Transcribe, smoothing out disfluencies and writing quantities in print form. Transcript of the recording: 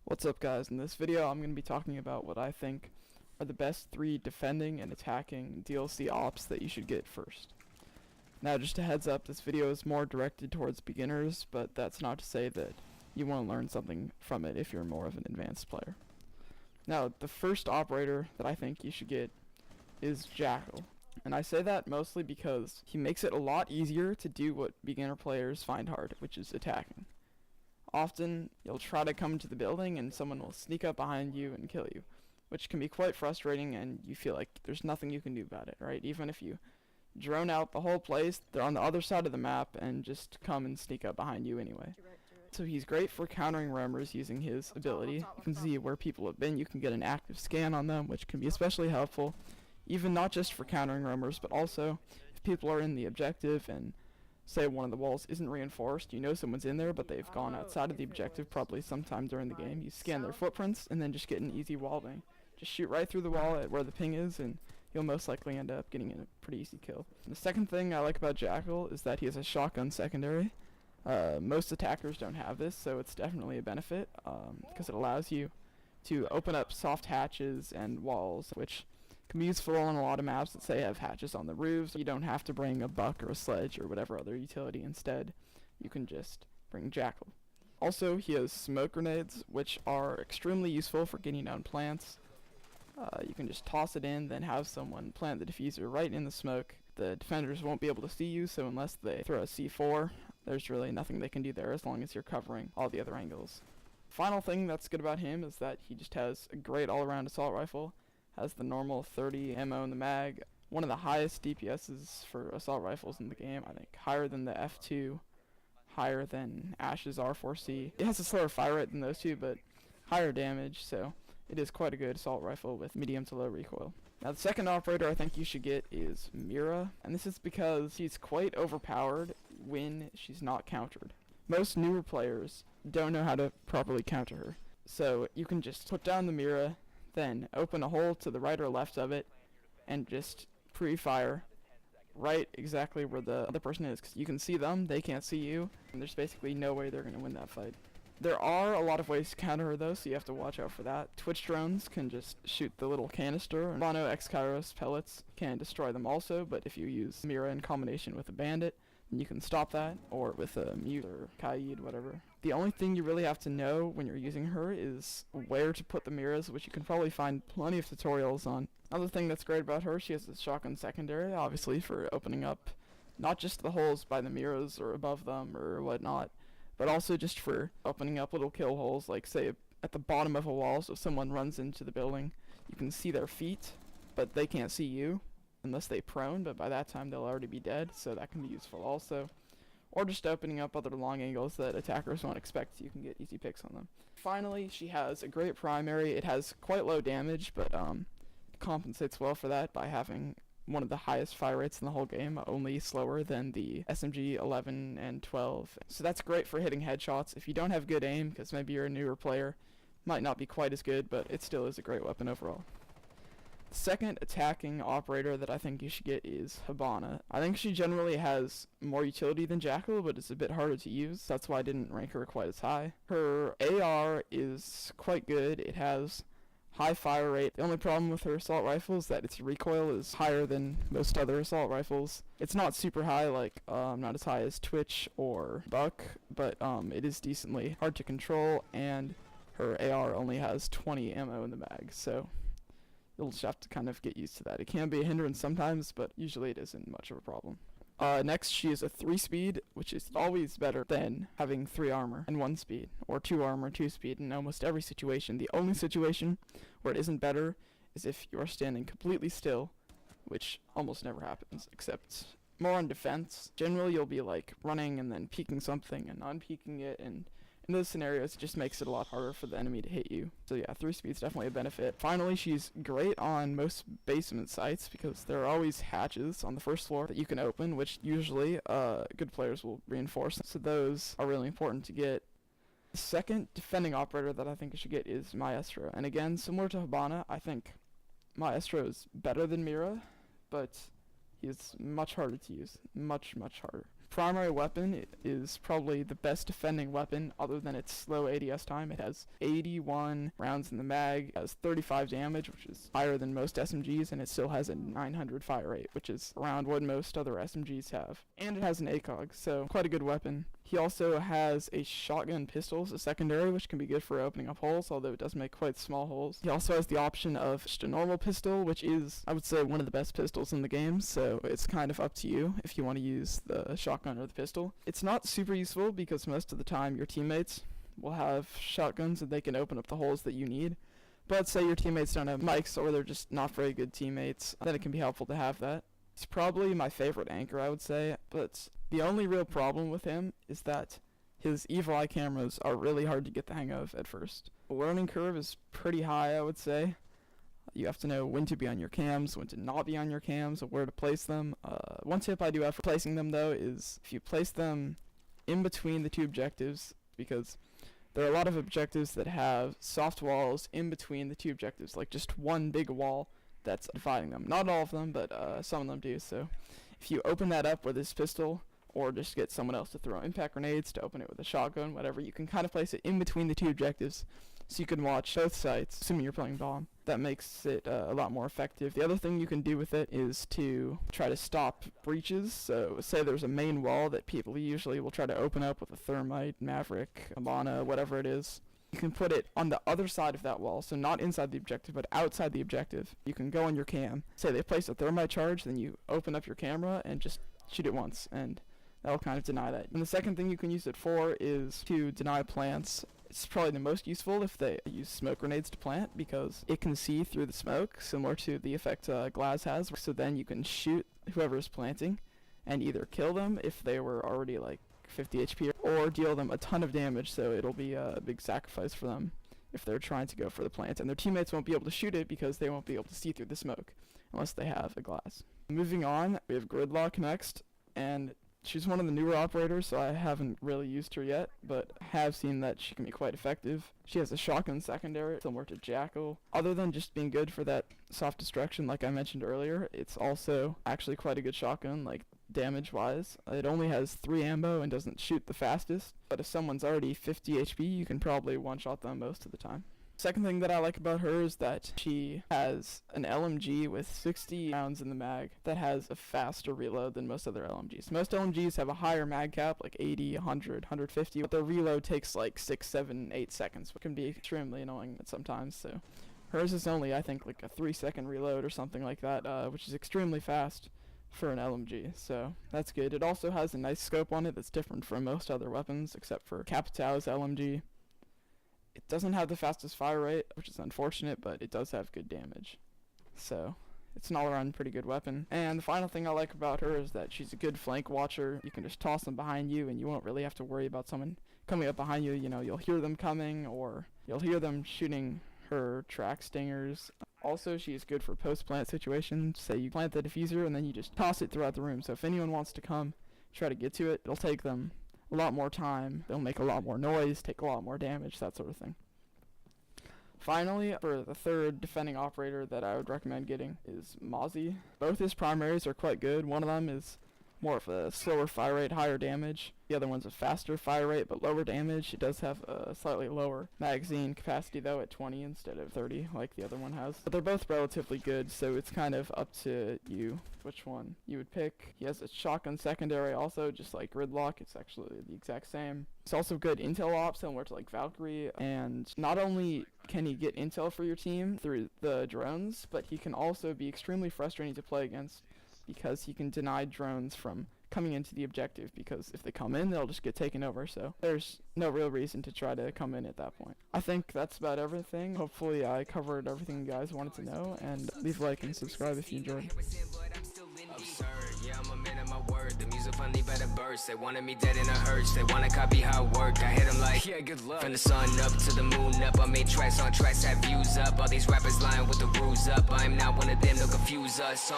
What's up, guys? In this video I'm going to be talking about what I think are the best 3 defending and attacking DLC ops that you should get first. Now, just a heads up, this video is more directed towards beginners, but that's not to say that you won't learn something from it if you're more of an advanced player. Now, the first operator that I think you should get is Jackal. And I say that mostly because he makes it a lot easier to do what beginner players find hard, which is attacking. Often, you'll try to come into the building and someone will sneak up behind you and kill you, which can be quite frustrating and you feel like there's nothing you can do about it, right? Even if you drone out the whole place, they're on the other side of the map and just come and sneak up behind you anyway. So he's great for countering roamers using his ability. You can see where people have been, you can get an active scan on them, which can be especially helpful, even not just for countering roamers, but also if people are in the objective and say one of the walls isn't reinforced, you know someone's in there, but they've gone outside of the objective probably sometime during the game. You scan their footprints and then just get an easy wall bang. Just shoot right through the wall at where the ping is and you'll most likely end up getting a pretty easy kill. The second thing I like about Jackal is that he has a shotgun secondary. Most attackers don't have this, so it's definitely a benefit because it allows you to open up soft hatches and walls, which can be useful on a lot of maps that say have hatches on the roofs. You don't have to bring a buck or a sledge or whatever other utility. Instead, you can just bring Jackal. Also, he has smoke grenades, which are extremely useful for getting down plants. You can just toss it in, then have someone plant the diffuser right in the smoke. The defenders won't be able to see you, so unless they throw a C4, there's really nothing they can do there as long as you're covering all the other angles. Final thing that's good about him is that he just has a great all-around assault rifle. Has the normal 30 ammo in the mag, one of the highest DPSs for assault rifles in the game, I think higher than the F2, higher than Ash's R4C. It has a slower fire rate than those two, but higher damage, so it is quite a good assault rifle with medium to low recoil. Now the second operator I think you should get is Mira, and this is because she's quite overpowered when she's not countered. Most newer players don't know how to properly counter her, so you can just put down the Mira, then open a hole to the right or left of it and just pre-fire right exactly where the other person is, because you can see them, they can't see you, and there's basically no way they're going to win that fight. There are a lot of ways to counter her though, so you have to watch out for that. Twitch drones can just shoot the little canister, and Mono X Kairos pellets can destroy them also, but if you use Mira in combination with a bandit, then you can stop that, or with a mute or Kaid, whatever. The only thing you really have to know when you're using her is where to put the Miras, which you can probably find plenty of tutorials on. Another thing that's great about her, she has a shotgun secondary, obviously for opening up not just the holes by the Miras or above them or whatnot, but also just for opening up little kill holes, like say at the bottom of a wall, so if someone runs into the building, you can see their feet, but they can't see you unless they prone, but by that time they'll already be dead, so that can be useful also. Or just opening up other long angles that attackers won't expect, so you can get easy picks on them. Finally, she has a great primary. It has quite low damage, but compensates well for that by having one of the highest fire rates in the whole game, only slower than the SMG 11 and 12. So that's great for hitting headshots. If you don't have good aim, because maybe you're a newer player, might not be quite as good, but it still is a great weapon overall. The second attacking operator that I think you should get is Hibana. I think she generally has more utility than Jackal, but it's a bit harder to use. That's why I didn't rank her quite as high. Her AR is quite good. It has high fire rate. The only problem with her assault rifle is that its recoil is higher than most other assault rifles. It's not super high, like not as high as Twitch or Buck, but it is decently hard to control, and her AR only has 20 ammo in the mag, so you'll just have to kind of get used to that. It can be a hindrance sometimes, but usually it isn't much of a problem. Next, she is a 3-speed, which is always better than having 3 armor and 1 speed, or 2 armor, 2 speed in almost every situation. The only situation where it isn't better is if you are standing completely still, which almost never happens, except more on defense. Generally, you'll be like running and then peeking something and unpeeking it, and in those scenarios, it just makes it a lot harder for the enemy to hit you. So yeah, 3 speed's definitely a benefit. Finally, she's great on most basement sites because there are always hatches on the first floor that you can open, which usually good players will reinforce. So those are really important to get. The second defending operator that I think you should get is Maestro. And again, similar to Hibana, I think Maestro is better than Mira, but he's much harder to use. Much harder. primary weapon is probably the best defending weapon other than its slow ADS time. It has 81 rounds in the mag, has 35 damage, which is higher than most SMGs, and it still has a 900 fire rate, which is around what most other SMGs have. And it has an ACOG, so quite a good weapon. He also has a shotgun pistol as a secondary, which can be good for opening up holes, although it does make quite small holes. He also has the option of just a normal pistol, which is, I would say, one of the best pistols in the game, so it's kind of up to you if you want to use the shotgun or the pistol. It's not super useful because most of the time your teammates will have shotguns and they can open up the holes that you need. But say your teammates don't have mics or they're just not very good teammates, then it can be helpful to have that. It's probably my favorite anchor, I would say, but the only real problem with him is that his evil eye cameras are really hard to get the hang of at first. The learning curve is pretty high, I would say. You have to know when to be on your cams, when to not be on your cams, or where to place them. One tip I do have for placing them, though, is if you place them in between the two objectives, because there are a lot of objectives that have soft walls in between the two objectives, like just one big wall that's dividing them. Not all of them, but some of them do. So if you open that up with this pistol, or just get someone else to throw impact grenades to open it with a shotgun, whatever, you can kind of place it in between the two objectives, so you can watch both sides, assuming you're playing bomb. That makes it a lot more effective. The other thing you can do with it is to try to stop breaches. So say there's a main wall that people usually will try to open up with a thermite, maverick, Habana, whatever it is. You can put it on the other side of that wall, so not inside the objective, but outside the objective. You can go on your cam. Say they place a thermite charge, then you open up your camera and just shoot it once, and that'll kind of deny that. And the second thing you can use it for is to deny plants. It's probably the most useful if they use smoke grenades to plant, because it can see through the smoke, similar to the effect Glaz has. So then you can shoot whoever is planting and either kill them if they were already like 50 HP, or deal them a ton of damage, so it'll be a big sacrifice for them if they're trying to go for the plant. And their teammates won't be able to shoot it because they won't be able to see through the smoke unless they have a Glaz. Moving on, we have Gridlock next, and she's one of the newer operators, so I haven't really used her yet, but have seen that she can be quite effective. She has a shotgun secondary, similar to Jackal. Other than just being good for that soft destruction like I mentioned earlier, it's also actually quite a good shotgun, like damage-wise. It only has 3 ammo and doesn't shoot the fastest, but if someone's already 50 HP, you can probably one-shot them most of the time. Second thing that I like about her is that she has an LMG with 60 rounds in the mag that has a faster reload than most other LMGs. Most LMGs have a higher mag cap, like 80, 100, 150, but their reload takes like 6, 7, 8 seconds, which can be extremely annoying sometimes. So hers is only, I think, like a 3-second reload or something like that, which is extremely fast for an LMG, so that's good. It also has a nice scope on it that's different from most other weapons, except for Capitão's LMG. It doesn't have the fastest fire rate, which is unfortunate, but it does have good damage. So it's an all-around pretty good weapon. And the final thing I like about her is that she's a good flank watcher. You can just toss them behind you, and you won't really have to worry about someone coming up behind you. You know, you'll hear them coming, or you'll hear them shooting her track stingers. Also, she is good for post-plant situations. Say you plant the diffuser, and then you just toss it throughout the room. So if anyone wants to come try to get to it, it'll take them a lot more time, they'll make a lot more noise, take a lot more damage, that sort of thing. Finally, for the third defending operator that I would recommend getting is Mozzie. Both his primaries are quite good. One of them is more of a slower fire rate, higher damage. The other one's a faster fire rate but lower damage. It does have a slightly lower magazine capacity though, at 20 instead of 30 like the other one has. But they're both relatively good, so it's kind of up to you which one you would pick. He has a shotgun secondary also, just like Gridlock. It's actually the exact same. It's also good intel ops, similar to like Valkyrie, and not only can he get intel for your team through the drones, but he can also be extremely frustrating to play against, because he can deny drones from coming into the objective, because if they come in, they'll just get taken over, so there's no real reason to try to come in at that point. I think that's about everything. Hopefully I covered everything you guys wanted to know, and leave a like and subscribe if you enjoyed. Absurd, yeah, I'm a man of my word. The music finally better burst. They wanted me dead in a hearse. They wanna copy how I work. I hit them like, yeah, good luck. From the sun up to the moon up, I made tracks on tracks, have views up. All these rappers lying with the rules up. I am not one of them, they'll confuse us,